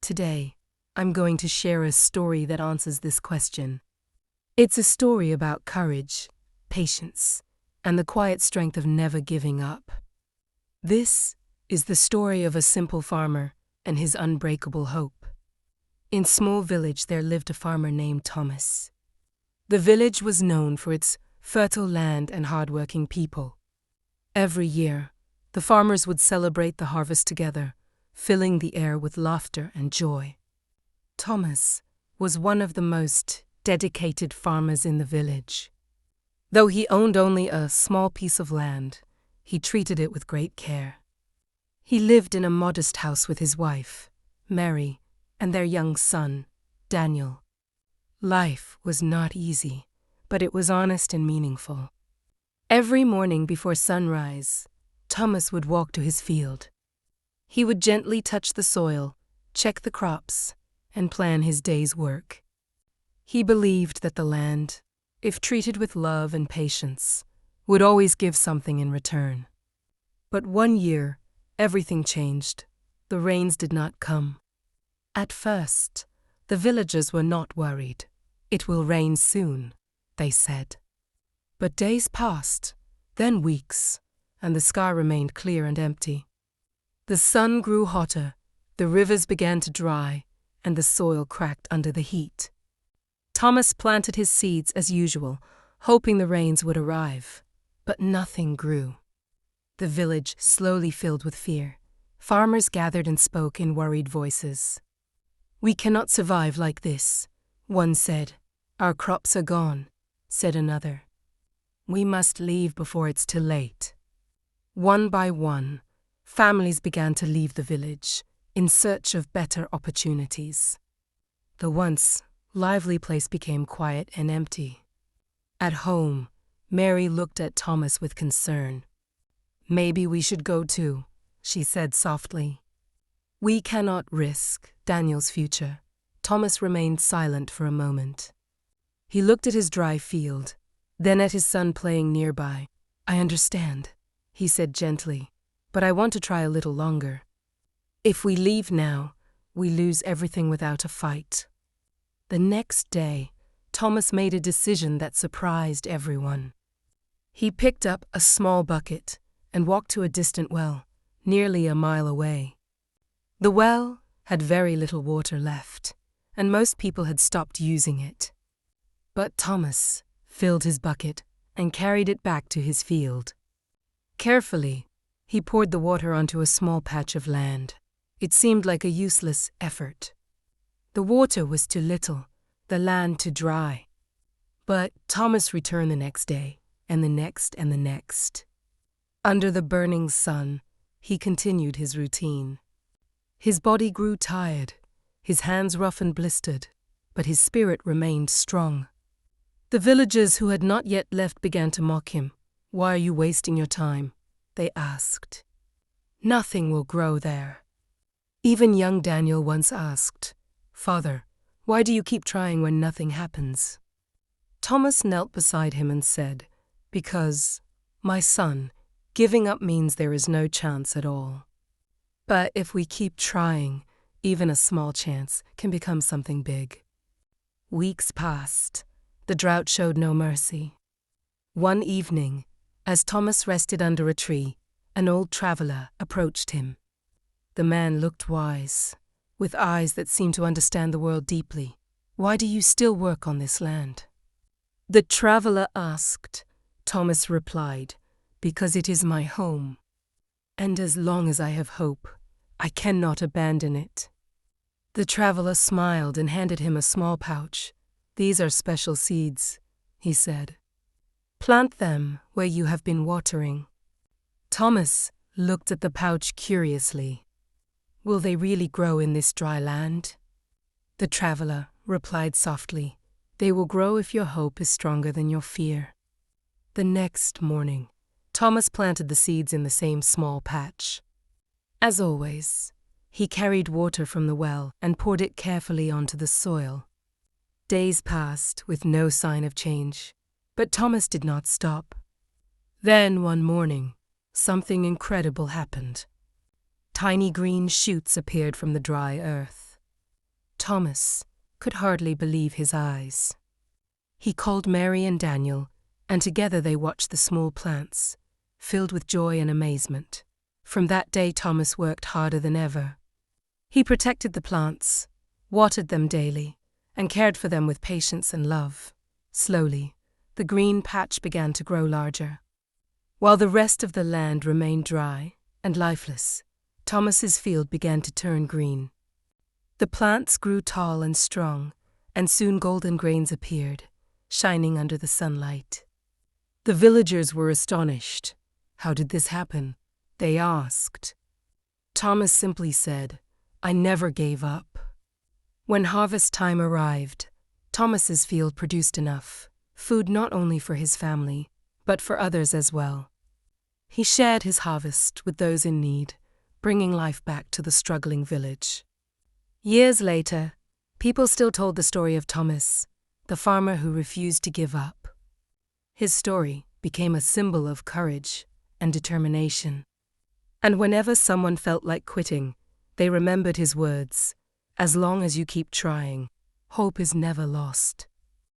Today, I'm going to share a story that answers this question. It's a story about courage, patience, and the quiet strength of never giving up. This is the story of a simple farmer and his unbreakable hope. In a small village there lived a farmer named Thomas. The village was known for its fertile land and hardworking people. Every year, the farmers would celebrate the harvest together, filling the air with laughter and joy. Thomas was one of the most dedicated farmers in the village. Though he owned only a small piece of land, he treated it with great care. He lived in a modest house with his wife, Mary, and their young son, Daniel. Life was not easy, but it was honest and meaningful. Every morning before sunrise, Thomas would walk to his field. He would gently touch the soil, check the crops, and plan his day's work. He believed that the land, if treated with love and patience, would always give something in return. But one year, everything changed. The rains did not come. At first, the villagers were not worried. "It will rain soon," they said. But days passed, then weeks, and the sky remained clear and empty. The sun grew hotter, the rivers began to dry, and the soil cracked under the heat. Thomas planted his seeds as usual, hoping the rains would arrive, but nothing grew. The village slowly filled with fear. Farmers gathered and spoke in worried voices. "We cannot survive like this," one said. "Our crops are gone," said another. "We must leave before it's too late." One by one, families began to leave the village in search of better opportunities. The once lively place became quiet and empty. At home, Mary looked at Thomas with concern. "Maybe we should go too," she said softly. "We cannot risk Daniel's future." Thomas remained silent for a moment. He looked at his dry field, then at his son playing nearby. "I understand," he said gently, "but I want to try a little longer. If we leave now, we lose everything without a fight." The next day, Thomas made a decision that surprised everyone. He picked up a small bucket and walked to a distant well, nearly a mile away. The well had very little water left, and most people had stopped using it. But Thomas filled his bucket and carried it back to his field. Carefully, he poured the water onto a small patch of land. It seemed like a useless effort. The water was too little, the land too dry. But Thomas returned the next day, and the next and the next. Under the burning sun, he continued his routine. His body grew tired, his hands rough and blistered, but his spirit remained strong. The villagers who had not yet left began to mock him. "Why are you wasting your time?" they asked. "Nothing will grow there." Even young Daniel once asked, "Father, why do you keep trying when nothing happens?" Thomas knelt beside him and said, "Because, my son, giving up means there is no chance at all. But if we keep trying, even a small chance can become something big." Weeks passed. The drought showed no mercy. One evening, as Thomas rested under a tree, an old traveler approached him. The man looked wise, with eyes that seemed to understand the world deeply. "Why do you still work on this land?" The traveler asked. Thomas replied, "Because it is my home. And as long as I have hope, I cannot abandon it." The traveler smiled and handed him a small pouch. "These are special seeds," he said. "Plant them where you have been watering." Thomas looked at the pouch curiously. "Will they really grow in this dry land?" The traveler replied softly, "They will grow if your hope is stronger than your fear." The next morning, Thomas planted the seeds in the same small patch. As always, he carried water from the well and poured it carefully onto the soil. Days passed with no sign of change, but Thomas did not stop. Then one morning, something incredible happened. Tiny green shoots appeared from the dry earth. Thomas could hardly believe his eyes. He called Mary and Daniel, and together they watched the small plants, filled with joy and amazement. From that day, Thomas worked harder than ever. He protected the plants, watered them daily, and cared for them with patience and love. Slowly, the green patch began to grow larger. While the rest of the land remained dry and lifeless, Thomas's field began to turn green. The plants grew tall and strong, and soon golden grains appeared, shining under the sunlight. The villagers were astonished. How did this happen? They asked. Thomas simply said, "I never gave up." When harvest time arrived, Thomas's field produced enough food not only for his family, but for others as well. He shared his harvest with those in need, bringing life back to the struggling village. Years later, people still told the story of Thomas, the farmer who refused to give up. His story became a symbol of courage and determination. And whenever someone felt like quitting, they remembered his words, "As long as you keep trying, hope is never lost."